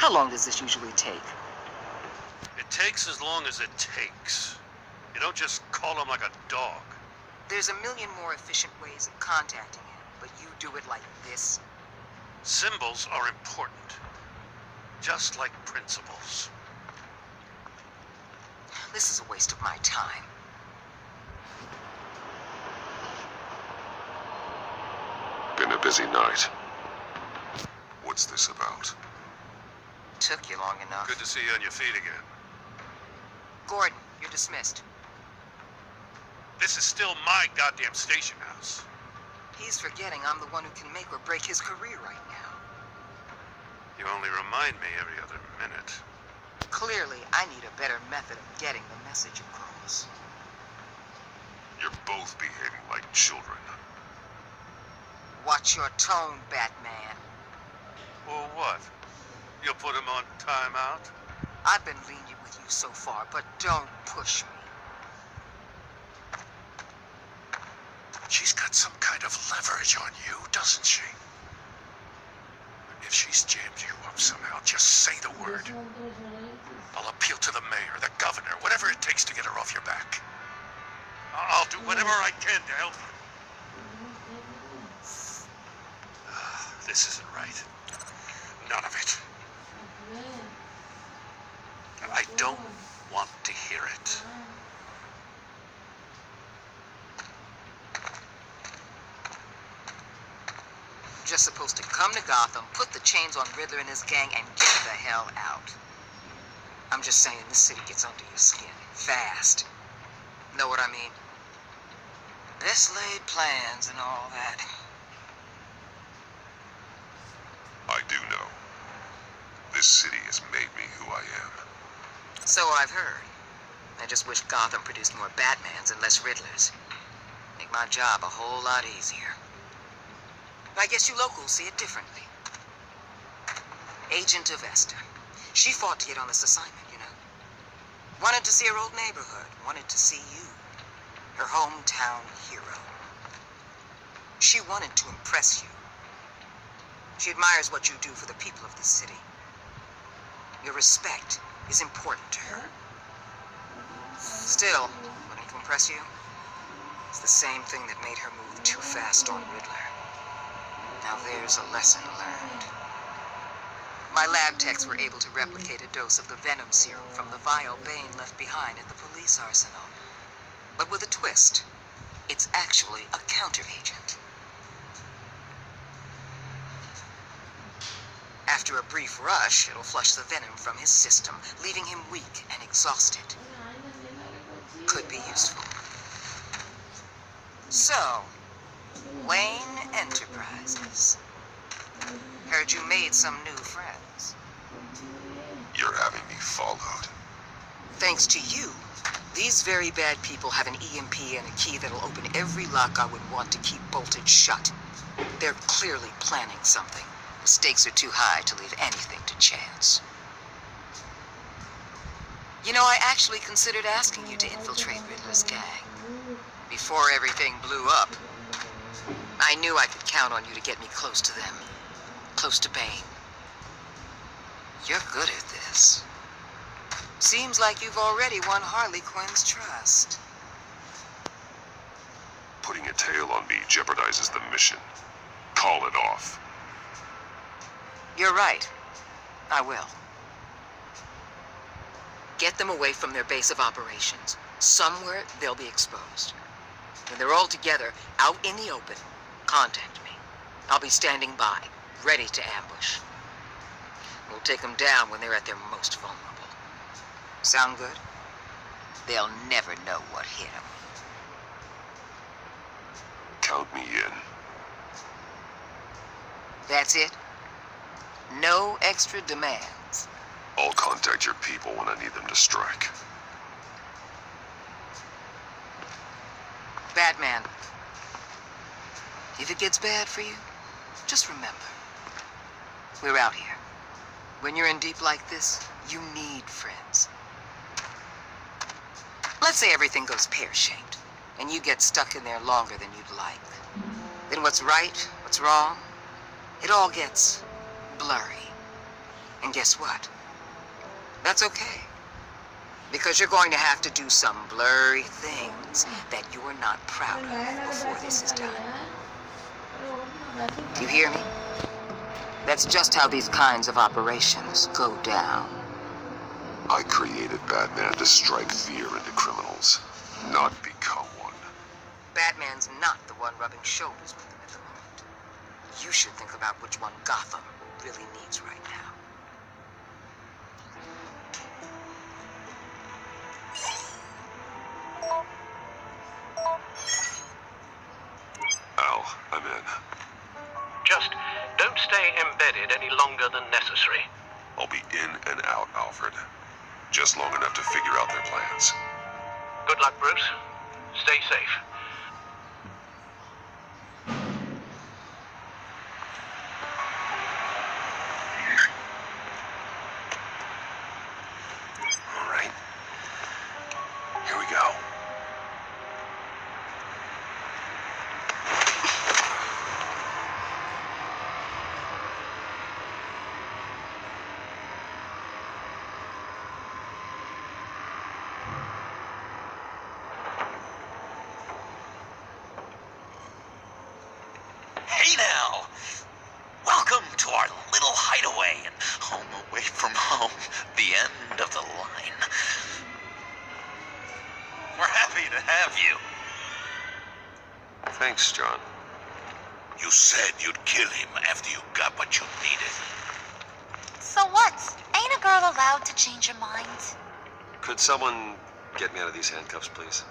How long does this usually take? It takes as long as it takes. You don't just call him like a dog. There's a million more efficient ways of contacting him, but you do it like this? Symbols are important. Just like principles. This is a waste of my time. Been a busy night. What's this about? Took you long enough. Good to see you on your feet again. Gordon, you're dismissed. This is still my goddamn station house. He's forgetting I'm the one who can make or break his career right now. You only remind me every other minute. Clearly, I need a better method of getting the message across. You're both behaving like children. Watch your tone, Batman. Well, what? You'll put him on timeout? I've been lenient with you so far, but don't push me. She's got some kind of leverage on you, doesn't she? If she's jammed you up somehow, just say the word. I'll appeal to the mayor, the governor, whatever it takes to get her off your back. I'll do whatever I can to help you. This isn't right. None of it. I don't want to hear it. Just supposed to come to Gotham, put the chains on Riddler and his gang, and get the hell out. I'm just saying, this city gets under your skin. Fast. Know what I mean? Best laid plans and all that. I do know. This city has made me who I am. So I've heard. I just wish Gotham produced more Batmans and less Riddlers. Make my job a whole lot easier. But I guess you locals see it differently. Agent Avesta. She fought to get on this assignment, you know. Wanted to see her old neighborhood. Wanted to see you. Her hometown hero. She wanted to impress you. She admires what you do for the people of this city. Your respect is important to her. Still, wanting to impress you, it's the same thing that made her move too fast on Riddler. Now there's a lesson learned. My lab techs were able to replicate a dose of the venom serum from the vial Bane left behind at the police arsenal. But with a twist. It's actually a counteragent. After a brief rush, it'll flush the venom from his system, leaving him weak and exhausted. Could be useful. So, Wayne Enterprises. Heard you made some new friends. You're having me followed. Thanks to you, these very bad people have an EMP and a key that'll open every lock I would want to keep bolted shut. They're clearly planning something. The stakes are too high to leave anything to chance. You know, I actually considered asking you to infiltrate Riddler's gang. Before everything blew up. I knew I could count on you to get me close to them. Close to Bane. You're good at this. Seems like you've already won Harley Quinn's trust. Putting a tail on me jeopardizes the mission. Call it off. You're right. I will. Get them away from their base of operations. Somewhere they'll be exposed. When they're all together, out in the open, contact me. I'll be standing by, ready to ambush. We'll take them down when they're at their most vulnerable. Sound good? They'll never know what hit them. Count me in. That's it? No extra demands. I'll contact your people when I need them to strike. Batman, if it gets bad for you, just remember, we're out here. When you're in deep like this, you need friends. Let's say everything goes pear-shaped, and you get stuck in there longer than you'd like. Then what's right, what's wrong, it all gets blurry. And guess what? That's okay. Because you're going to have to do some blurry things that you're not proud of before this is done. Do you hear me? That's just how these kinds of operations go down. I created Batman to strike fear into criminals, not become one. Batman's not the one rubbing shoulders with them at the moment. You should think about which one Gotham really needs right now. Al, I'm in. Just don't stay embedded any longer than necessary. I'll be in and out, Alfred. Just long enough to figure out their plans. Good luck, Bruce. Stay safe. All right. Here we go. Hey now! Welcome to our little hideaway and home away from home, the end of the line. We're happy to have you. Thanks, John. You said you'd kill him after you got what you needed. So what? Ain't a girl allowed to change her mind? Could someone get me out of these handcuffs, please?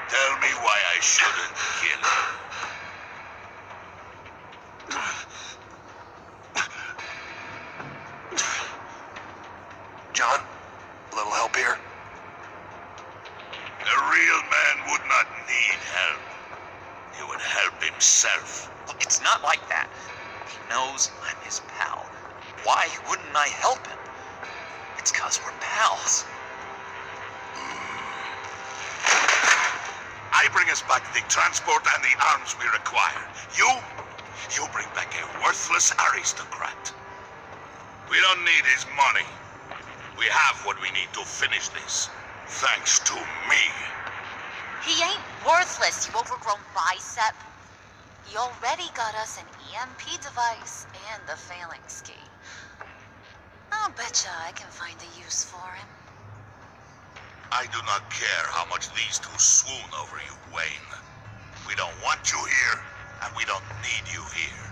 Tell me why I shouldn't kill him. John, a little help here? A real man would not need help. He would help himself. Look, it's not like that. He knows I'm his pal. Why wouldn't I help him? It's 'cause we're pals. I bring us back the transport and the arms we require. You bring back a worthless aristocrat. We don't need his money. We have what we need to finish this. Thanks to me. He ain't worthless, you overgrown bicep. He already got us an EMP device and the phalanx key. I'll betcha I can find a use for him. I do not care how much these two swoon over you, Wayne. We don't want you here, and we don't need you here.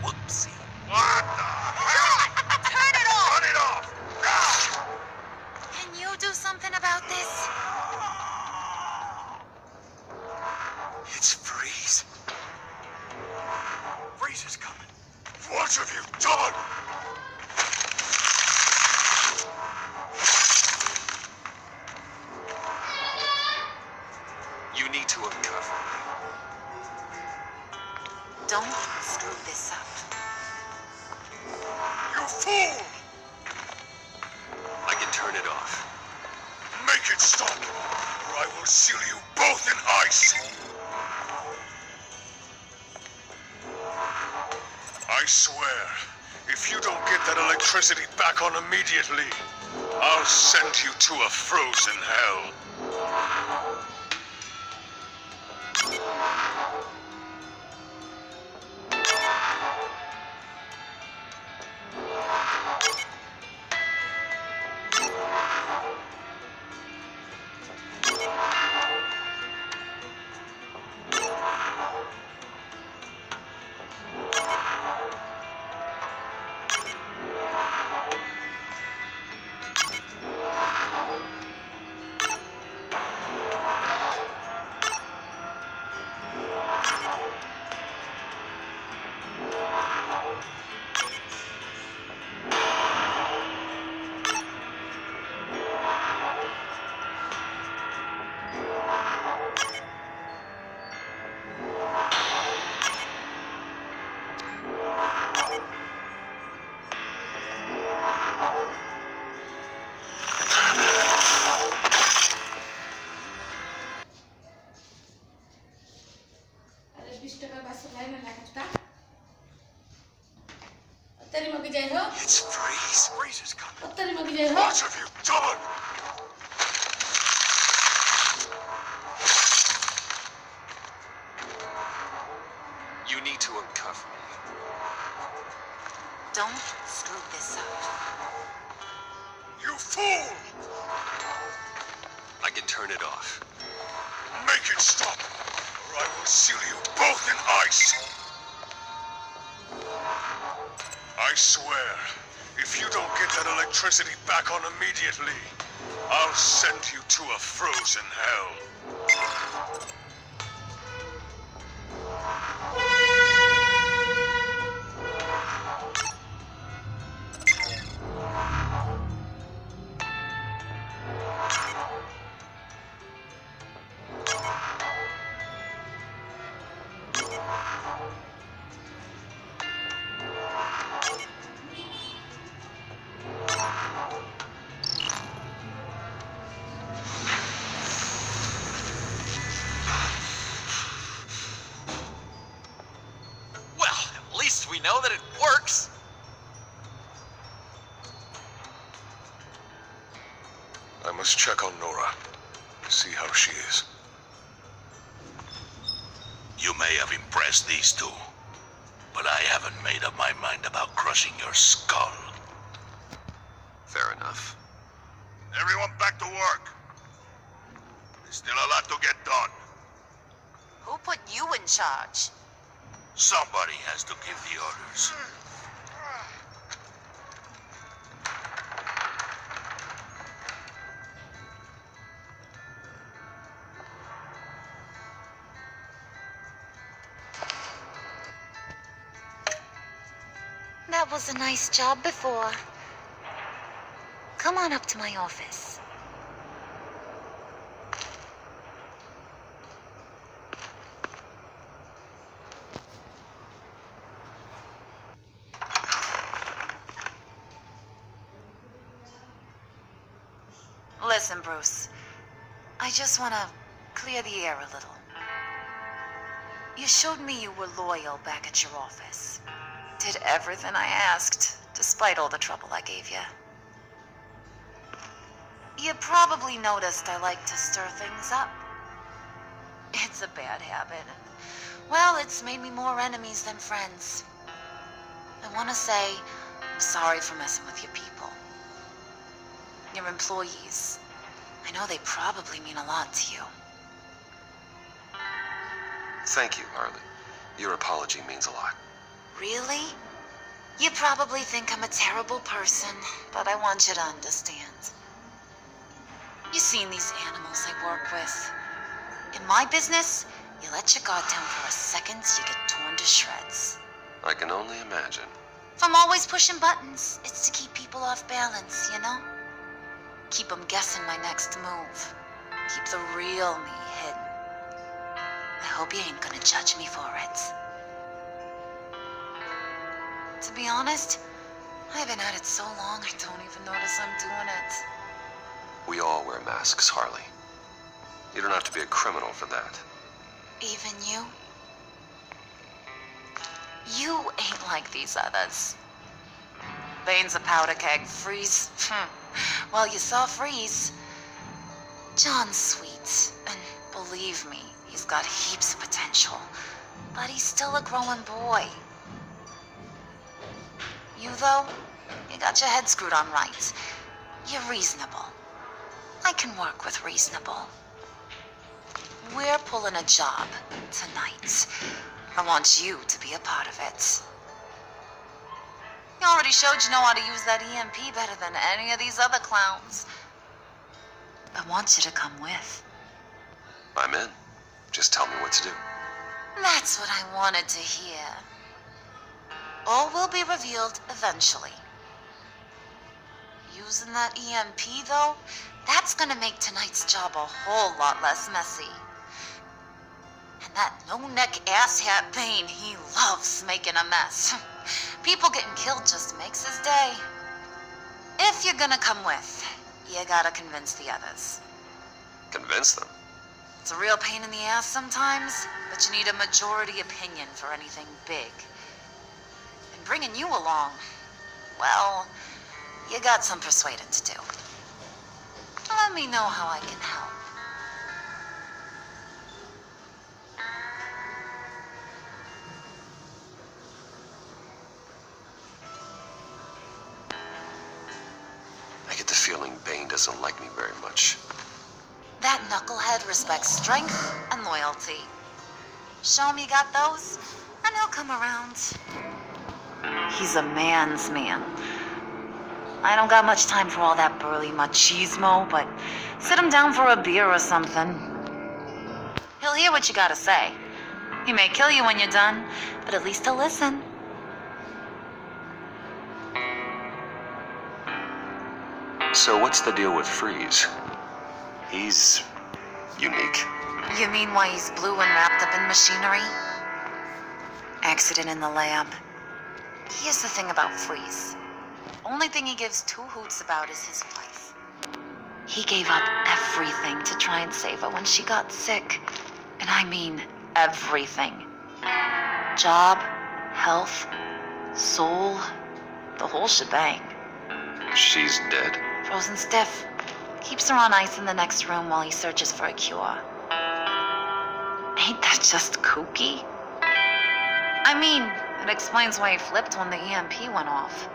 Whoopsie. What the hell? Turn it off! Turn it off! Now! Can you do something about this? It's Freeze. Freeze is coming. What have you done? You need to uncover me. Don't screw this up. You fool! I can turn it off. Make it stop, or I will seal you both in ice. I swear, if you don't get that electricity back on immediately, I'll send you to a frozen hell. It's Freeze. Freeze is coming. What have you done? You need to uncuff me. Don't screw this up. You fool! I can turn it off. Make it stop, or I will seal you both in ice. I swear, if you don't get that electricity back on immediately, I'll send you to a frozen hell. Well, at least we know that it works. I must check on Nora, see how she is. You may have impressed these two, but I haven't made up my mind about crushing your skull. Fair enough. Everyone back to work. There's still a lot to get done. Who put you in charge? Somebody has to give the orders. That was a nice job before. Come on up to my office. Listen, Bruce. I just want to clear the air a little. You showed me you were loyal back at your office. Did everything I asked, despite all the trouble I gave you. You probably noticed I like to stir things up. It's a bad habit, and, well, it's made me more enemies than friends. I want to say I'm sorry for messing with your people. Your employees. I know they probably mean a lot to you. Thank you, Harley. Your apology means a lot. Really? You probably think I'm a terrible person, but I want you to understand. You've seen these animals I work with. In my business, you let your guard down for a second, you get torn to shreds. I can only imagine. If I'm always pushing buttons, it's to keep people off balance, you know? Keep them guessing my next move. Keep the real me hidden. I hope you ain't gonna judge me for it. To be honest, I've been at it so long I don't even notice I'm doing it. We all wear masks, Harley. You don't have to be a criminal for that. Even you? You ain't like these others. Bane's a powder keg. Freeze. Well, you saw Freeze. John's sweet, and believe me, he's got heaps of potential. But he's still a growing boy. You, though, you got your head screwed on right. You're reasonable. I can work with reasonable. We're pulling a job tonight. I want you to be a part of it. You already showed you know how to use that EMP better than any of these other clowns. I want you to come with. I'm in. Just tell me what to do. That's what I wanted to hear. All will be revealed eventually. Using that EMP, though, that's gonna make tonight's job a whole lot less messy. And that no-neck asshat Bane, he loves making a mess. People getting killed just makes his day. If you're gonna come with, you gotta convince the others. Convince them? It's a real pain in the ass sometimes, but you need a majority opinion for anything big. And bringing you along, well, you got some persuading to do. Let me know how I can help. I get the feeling Bane doesn't like me very much. That knucklehead respects strength and loyalty. Show him you got those, and he'll come around. He's a man's man. I don't got much time for all that burly machismo, but sit him down for a beer or something. He'll hear what you gotta say. He may kill you when you're done, but at least he'll listen. So what's the deal with Freeze? He's unique. You mean why he's blue and wrapped up in machinery? Accident in the lab. Here's the thing about Freeze. Only thing he gives two hoots about is his wife. He gave up everything to try and save her when she got sick. And I mean everything. Job, health, soul, the whole shebang. She's dead. Frozen stiff. Keeps her on ice in the next room while he searches for a cure. Ain't that just kooky? I mean, it explains why he flipped when the EMP went off.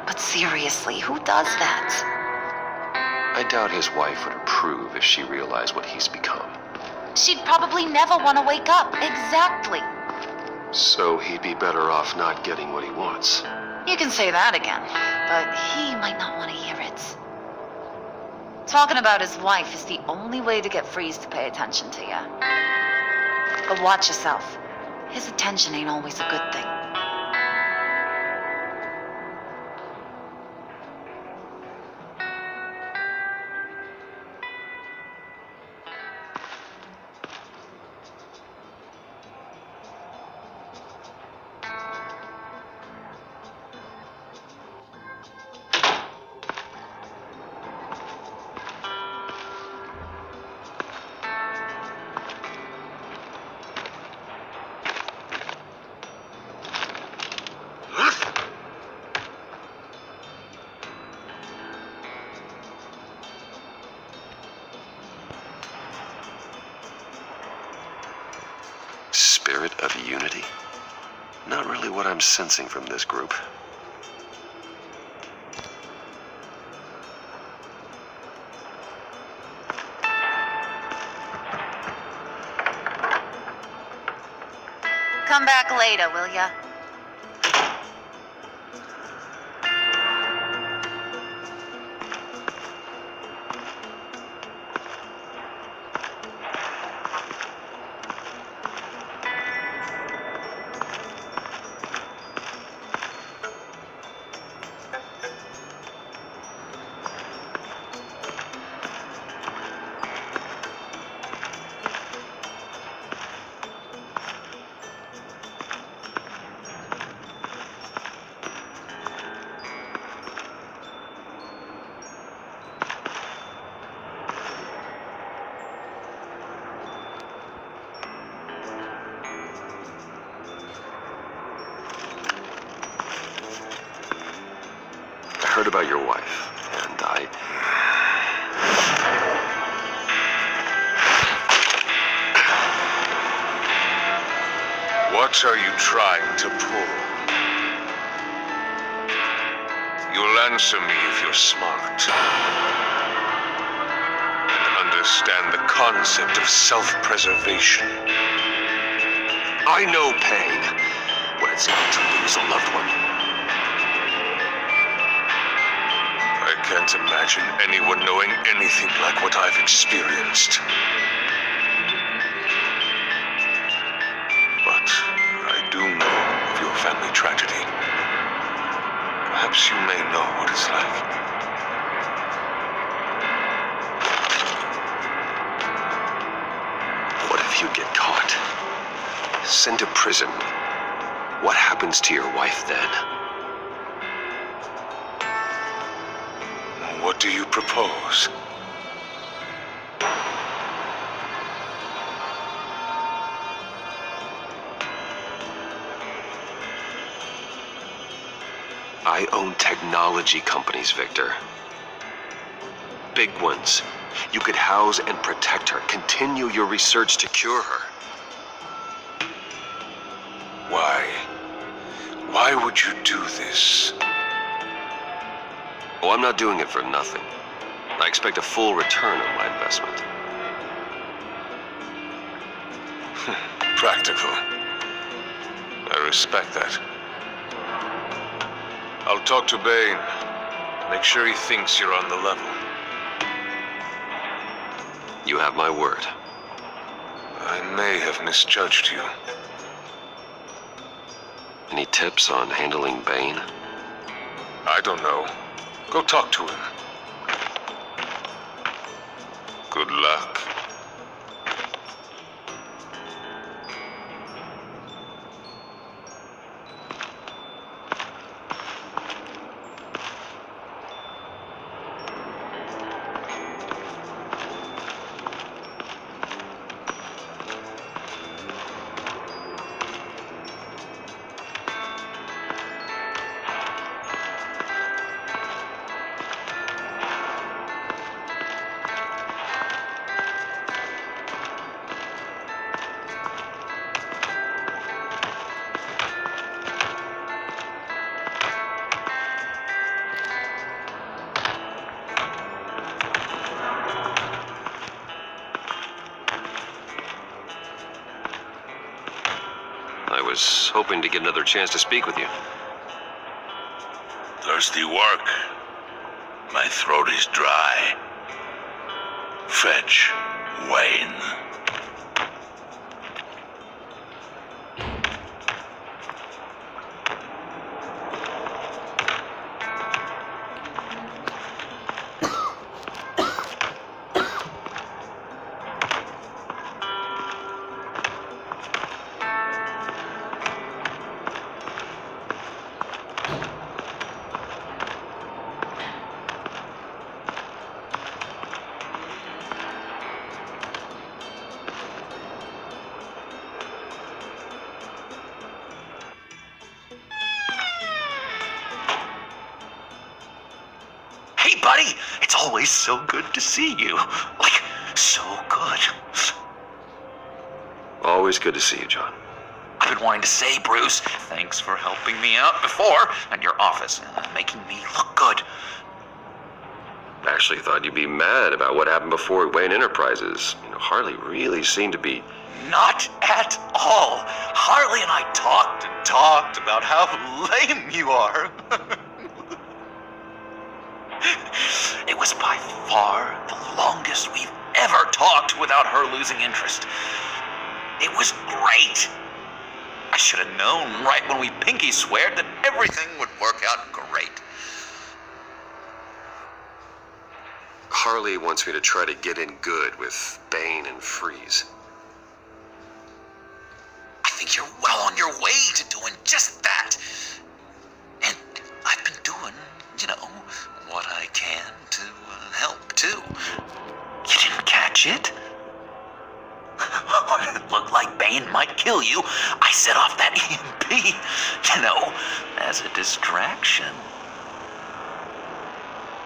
But seriously, who does that? I doubt his wife would approve if she realized what he's become. She'd probably never want to wake up. Exactly. So he'd be better off not getting what he wants. You can say that again, but he might not want to hear it. Talking about his wife is the only way to get Freeze to pay attention to you. But watch yourself. His attention ain't always a good thing. Spirit of unity? Not really what I'm sensing from this group. Come back later, will ya? I heard about your wife, and What are you trying to pull? You'll answer me if you're smart. And understand the concept of self-preservation. I know pain when it's not to lose a loved one. I can't imagine anyone knowing anything like what I've experienced. But I do know of your family tragedy. Perhaps you may know what it's like. What if you get caught? Sent to prison. What happens to your wife then? What do you propose? I own technology companies, Victor. Big ones. You could house and protect her. Continue your research to cure her. Why? Why would you do this? Oh, I'm not doing it for nothing. I expect a full return on my investment. Practical. I respect that. I'll talk to Bane. Make sure he thinks you're on the level. You have my word. I may have misjudged you. Any tips on handling Bane? I don't know. Go talk to him. Good luck. I was hoping to get another chance to speak with you. Thirsty work. My throat is dry. Fetch Wayne. Hey, buddy! It's always so good to see you. Like, so good. Always good to see you, John. I've been wanting to say, Bruce, thanks for helping me out before, and your office, making me look good. Actually thought you'd be mad about what happened before at Wayne Enterprises. You know, Harley really seemed to be... Not at all. Harley and I talked about how lame you are. It was by far the longest we've ever talked without her losing interest. It was great. I should have known right when we pinky sweared that everything would work out great. Harley wants me to try to get in good with Bane and Freeze. I think you're well on your way to doing just that. And I've been doing, what I can to help, too. You didn't catch it? When it looked like Bane might kill you, I set off that EMP, as a distraction.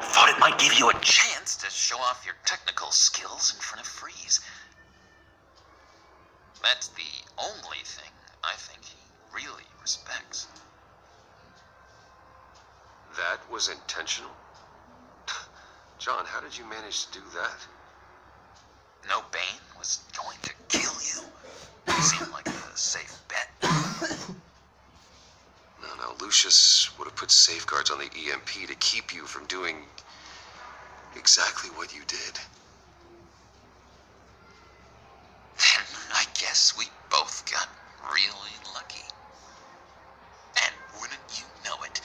Thought it might give you a chance to show off your technical skills in front of Freeze. That's the only thing I think he really respects. That was intentional? John, how did you manage to do that? No, Bane was going to kill you. Seemed like a safe bet. No, Lucius would have put safeguards on the EMP to keep you from doing exactly what you did. Then I guess we both got really lucky. And wouldn't you know it,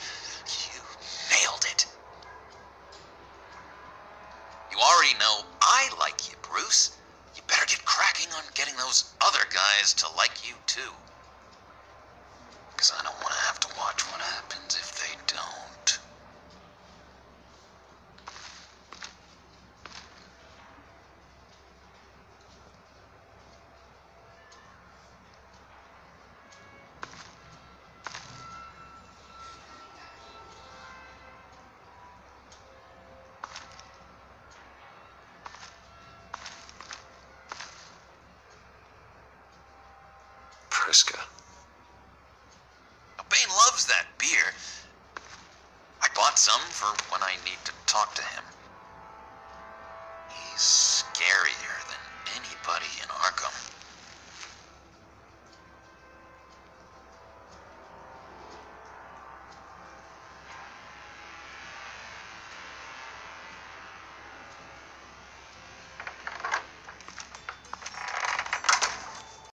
you nailed it. You already know I like you, Bruce. You better get cracking on getting those other guys to like you, too. Because I don't want to have to watch what happens if they don't. Priska. Bane loves that beer. I bought some for when I need to talk to him. He's scarier than anybody in Arkham.